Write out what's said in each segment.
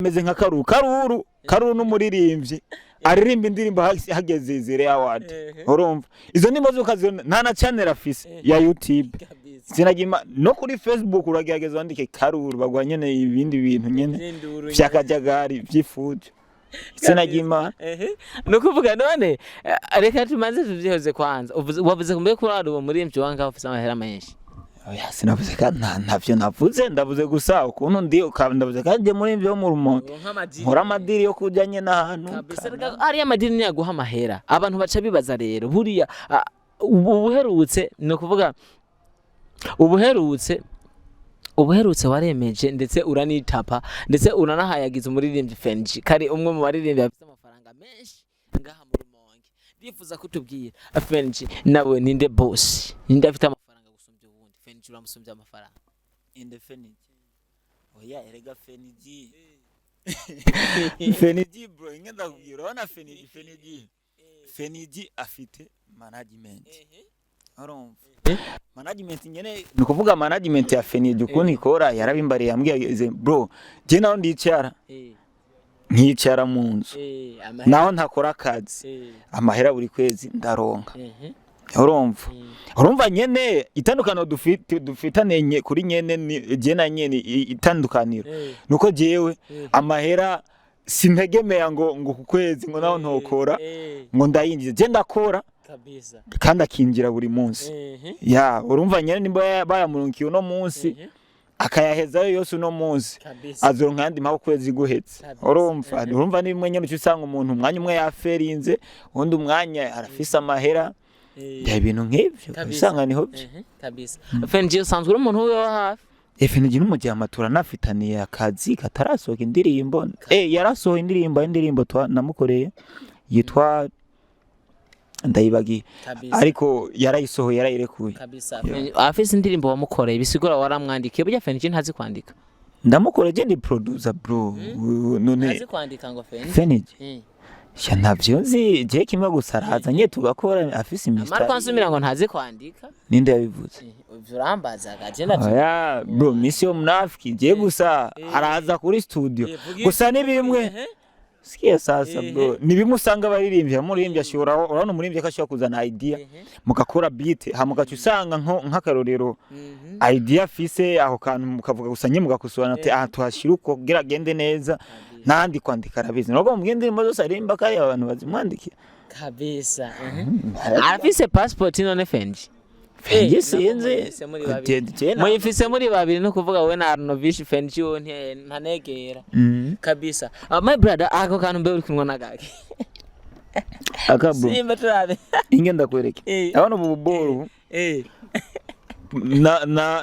meze nka Karuru n'umuririmbyi aririmba indirimbo hageze izere award urumva izo ndimbo zukazibona nta na channel afise ya YouTube sinagima no kuri Facebook uragerageza wandike Karuru bagwa nyene ibindi bintu nyene vyakajagari vy'ifujo sinagima no kuvuga none reka tumanze tuvyihoze kwanza wavuze kumbe ko ari uwo muririmbyi wanga ufise amahera menshi oya sinavuze ka ntavyo navuze ndavuze gusa ukuntu ndi ndavuze kandi muri ivyo mu Rumonge nkora amadiri yo kujanye n'ahantu ari amadiri ni yaguha amahera abantu baca bibaza rero buriya ubuherutse no kuvuga ubuherutse waremeje ndetse uranitapa ndetse uranahayagiza umuririmbyi Fenji kari umwe mu baririmbyi bafite amafaranga menshi ngaha mu Rumonge ndifuza kutubwira Fenji nawe ninde boss ninde afite Fenji uramusumbya amafaranga inde Fenji oya erega Fenji bro ingenda kubwira wana Fenji afite management urumva management nyene nukuvuga management ya Fenji ukuntu ikora yarabimbariye yambwiye bro je naho ndicara nkicara mu nzu naho ntakora akazi amahera buri kwezi ndaronka urumva nyene itandukano dufitane kuri nyene je na nyene itandukaniro nuko jewe amahera sintegemea ngo ku kwezi ngo naho ntokora ngo ndayinjize je ndakora kabisa kandi akinjira buri munsi ya urumva nyene nimba bayamurunkiye no munsi akayahezayo yose no munsi azoronka yandi mpako kwezi guhetse urumva ni bimwe nyene cyusanga umuntu umwanya umwe yaferinze undi umwanya arafise amahera ya ibintu nk'ivyo usanga niho kabisa Fenji usanzwe uri umuntu wa hafi Fenji n'umujyama turanafitaniye akazi katarasohoka indirimbo yarasohoye indirimbo namukoreye yitwa ndayibagiye ariko yarayisohoye yarayirekuye kabisa afise indirimbo wamukoreye bisigura waramwandikiye burya Fenji ntazi kwandika ndamukoreye je ndi producer bro none ntazi kwandika ngo Fenji ya navyo nzi je kimwe gusaraza nye tugakora afise imistari Marko ansumira ngo ntazi kwandika ninde yabivuze urambaza gaje nati oya bro mission mnafiki je gusa araza kuri studio gusa ni bimwe sikia sasa bro ni bimusanga baririmbye muririmbye ashobora urabona umuririmbye kashobora kuzana idea mugakora beat hamugaca usanga nk'akarorero idea afise aho kantu mukavuga gusa nye mugakusubana ati tuhashira uko gira gende neza nandi kwandika arabizi nubwo mugende ndimo zose arimba kari abantu bazimwandikiye kabisa afise passport none Fenji sinzi muyifise muri babiri no kuvuga we na Arnovish Fenji wo ntanegera kabisa my brother ako kantu mbe uri kunwa nagake akabo simba turabe ingenda kwereke abana buboro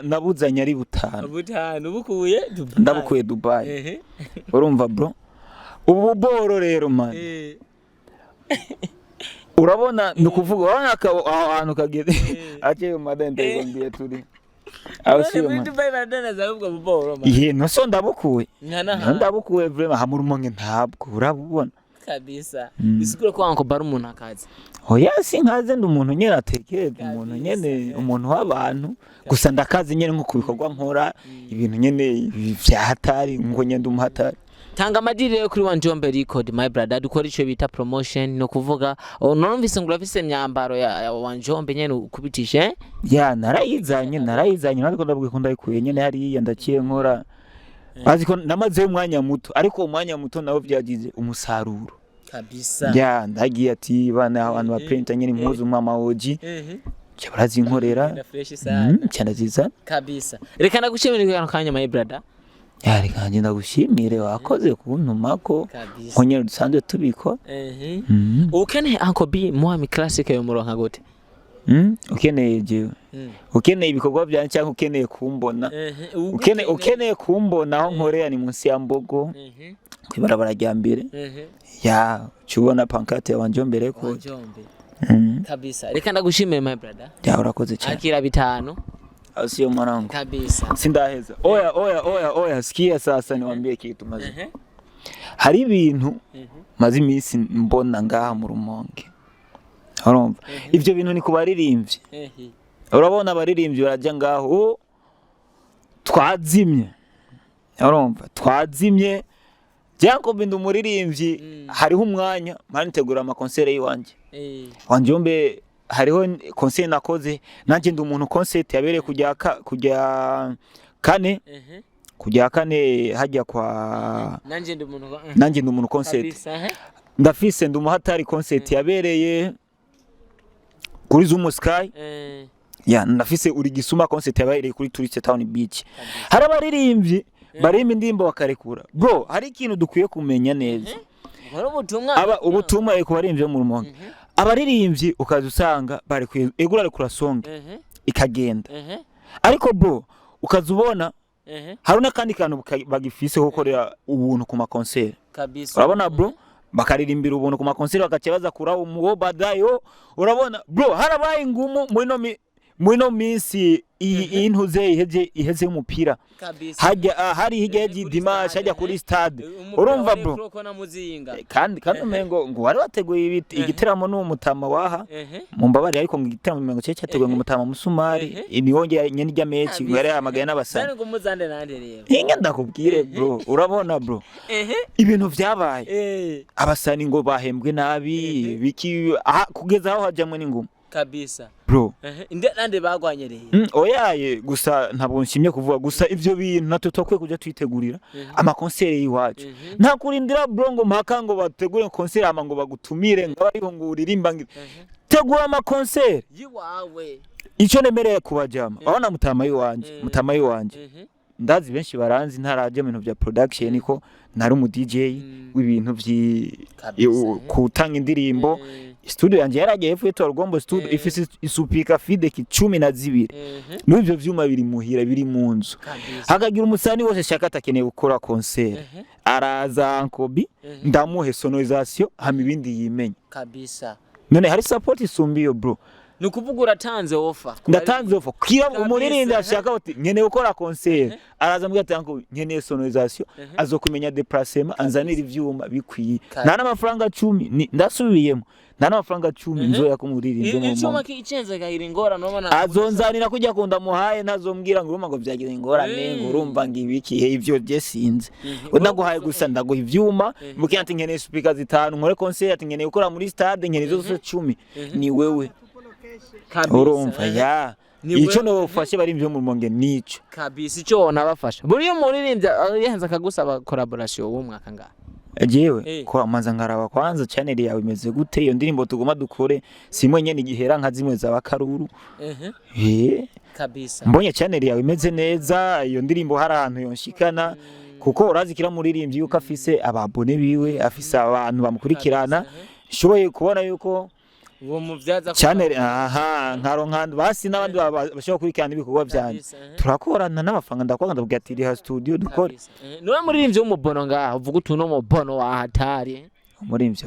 nabuzanya ari butanu bukuye Dubai urumva bro ubu boro rero man urabona nukuvuga wana ahantu kageze aje madende ngombiye turi abasiyo man Dubai badana zabubwa buboro man no so ndabukuye ndabukuye vraiment hamuru Rumonge ntabwo urabubona kabisa bisigura ko anko bar umuntu akazi oya sinkaze ndi umuntu nyera atekereza umuntu nyene umuntu w'abantu gusa ndakazi nyene nko kubikorwa nkora ibintu nyene vyahatari ngo nyende umuhatari tanga amajire kuri Wanjombe record my brother dukora ico bita promotion no kuvuga numvise ngo urafise myambaro ya Wanjombe nyene ukubitishe ya narayizanye nariko ndabwikunda ikuye nyene hari ndaciye nkora aziko namaze umwanya muto ariko umwanya muto nawo vyagize umusaruro kabisa ya ndagiye ati bana abantu ba printer nyene impuzu mama oji cyabarazi nkorera cyane ziza kabisa reka ndagushimira kanya my brother yari kanje ndagushimire wakoze kuntumako nkonyero dusanzwe tubiko ukene Uncle B Mwami classic yo muronka gute ukeneye jewe ukeneye ibikorwa byane cyangwa ukeneye kumbona ukeneye kumbona aho nkorera ni munsi ya Mbogo kwibarabara rya mbere ya chubona pancarte ya Wanjombe record kabisa reka ndagushimire my brother ya urakoze cyane akira bitanu asiyo mwanangu kabisa sindaheza oya sikia sasa niwaambie kitu maze hari ibintu maze iminsi mbona ngaha mu Rumonge urumva ivyo bintu ni kubaririmbye urabona abaririmbye baraja ngaho twazimye urumva twazimye Jacob ndi umuririmbyi hariho umwanya mani tegura ama concert yiwanje wanjombe hariho concert nakoze nanje ndi umuntu concert yabereye kujya kane hajya kwa nanje ndi umuntu concert ndafise ndi umuhatari concert yabereye kuri Zoom Sky ya ndafise uri gisuma concert yabereye kuri Tourist Town Beach harabaririmbyi barimba indimbo bakarekura bro hari ikintu dukwiye kumenya neza ubutumwa eko barimvye mu Rumonge abaririmbyi ukaza usanga bari egura kura song ikagenda ariko bro ukaza ubona haruna kandi kantu bagifise gukorera ubuntu ku ma concert kabisa urabona bro bakaririmbira ubuntu ku ma concert bakace baza kura umuwo badayo urabona bro harabaye ingumu mwino minsi intuze iheze umupira hajya hari higeje Dimanche hajya kuri stade urumva bro kandi umengo wari wateguye igiteramo n'umutama waha mumbabari ariko ngo igiteramo umengo cye cyateguye ngo umutama musumari niwonge nyene rya mechi ngare amagaye n'abasani nani ngumuzande nande rero inga ndakubwire bro urabona bro ibintu vyabaye abasani ngo bahembwe nabi biki kugeza aho hajamwe n'ingumu kabisa bro nande bagwanyereye oyaye gusa ntabwo nshimye kuvuga gusa ivyo bintu natwe twakwiye kuja twitegurira ama concert yiwacu nta kurindira bro ngo mpaka ngo bategure concert ama ngo bagutumire ngo bariho ngo uririmba tegura ama concert yiwawe ico nemereye kubajama abona mutama yiwanje ndazi benshi baranzi ntaraje mu bintu bya production ko nari umu DJ w'ibintu kutanga indirimbo studio yanje yaragiye hepfo Rugombo studio ifise isupika feedback 12 n'ivyo vyuma biri muhira biri mu nzu hakagira umusani wose shaka atakeneye gukora concert araza ankobi ndamuhe sonorisation hama ibindi yimenye kabisa none hari support isumbiyo bro nukuvuga uratanze offer ndatanze offer kira umuririmbyi ashaka uti nkeneye gukora concert araza mbwa tanko nkeneye sonorisation azokumenya déplacement anzanira ivyuma bikwiye nta n'amafaranga 10 ndasubiyemo nta n'amafaranga 10 nzoya kumuririmbyi mu icyuma kicenze gahira ingora noma azonzanira kujya kunda muhaye nazombwira ngo urumva ngo byagize ingorane ngo urumva ngibikihe ivyo je sinze unaguhaye gusa ndaguha ivyuma mukiye ati nkeneye speaker 5 nkore concert ati nkeneye gukora muri stade nkeneye zose 10 ni wewe urumva ya ico no ufashe bari mvyo mu Rumonge nico kabisa ico wona bafasha buri umuririmbyi yahenza kagusaba collaboration wo mwaka ngaha jewe ko amanza ngaraba kwanza channel yawe imeze gute iyo ndirimbo tugoma dukore simwe nyene igihera nka zimwe za Akaruru kabisa mbonye channel yawe imeze neza iyo ndirimbo hari ahantu yonshikana kuko urazikira muririmbyi yuko afise ababone biwe afise abantu bamukurikirana shoboye kubona yuko uwo muvyaza channel nkaronkandi basi n'abandi bashaka kurikirana ibikorwa byanje turakorana n'amafaranga ndakwanga ndabwira ati ha studio dukore niwe muririmbyi w'umubono ngaha uvuga utuno mubono wa hatari umuririmbyi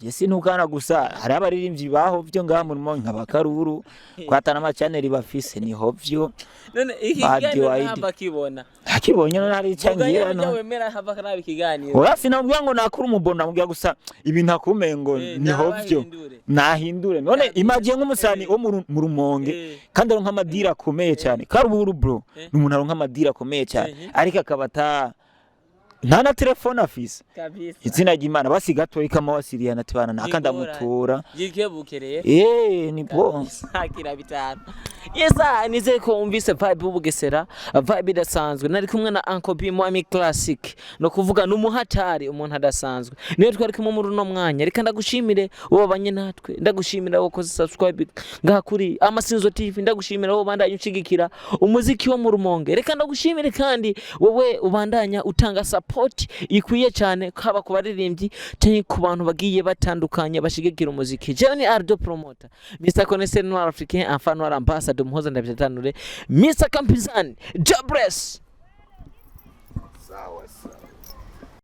yesi ntukana gusa hari abaririmbyi baho byo ngaha mu Rumonge nk'Abakaruru kwatana ama channel bafise ni hovyo none ikiganiro haba kibona akibonye none hari icyangira no wemera haba kana ikiganiro oya sinabwira ngo nakuru umubona namubwira gusa ibintu akumengo ni hovyo nahindure none imagine nk'umusani wo mu Rumonge kandi aronka amadira akomeye cyane Karuburu bro n'umuntu aronka amadira akomeye cyane ariko akabata nta na telefone afise kabisa izina ry'Imana basiga toyikama wasiriyana tibana nakanda mutora yikebukereye ni bo sakira bitano yesa nize ko umvise vibe ubugesera vibe idasanzwe nari kumwe na Uncle B Mwami Classic no kuvuga n'umuhatari umuntu adasanzwe niyo twari kumwe muri no mwanya reka ndagushimire ubabanye natwe ndagushimira uko subscribe ngaha kuri Amasinzo TV ndagushimira wo bandanye ucigikira umuziki wo mu Rumonge reka ndagushimire kandi wowe ubandanya utanga support ikwiye cyane kaba ku baririmbyi cyane ku bantu bagiye batandukanye bashigikira umuziki jewe ni Ardo Promoter Mr Connaisseur Noir Africain enfant noir ambassadeur muhoza ndabyatanure Mr Kampizani Jobless sawa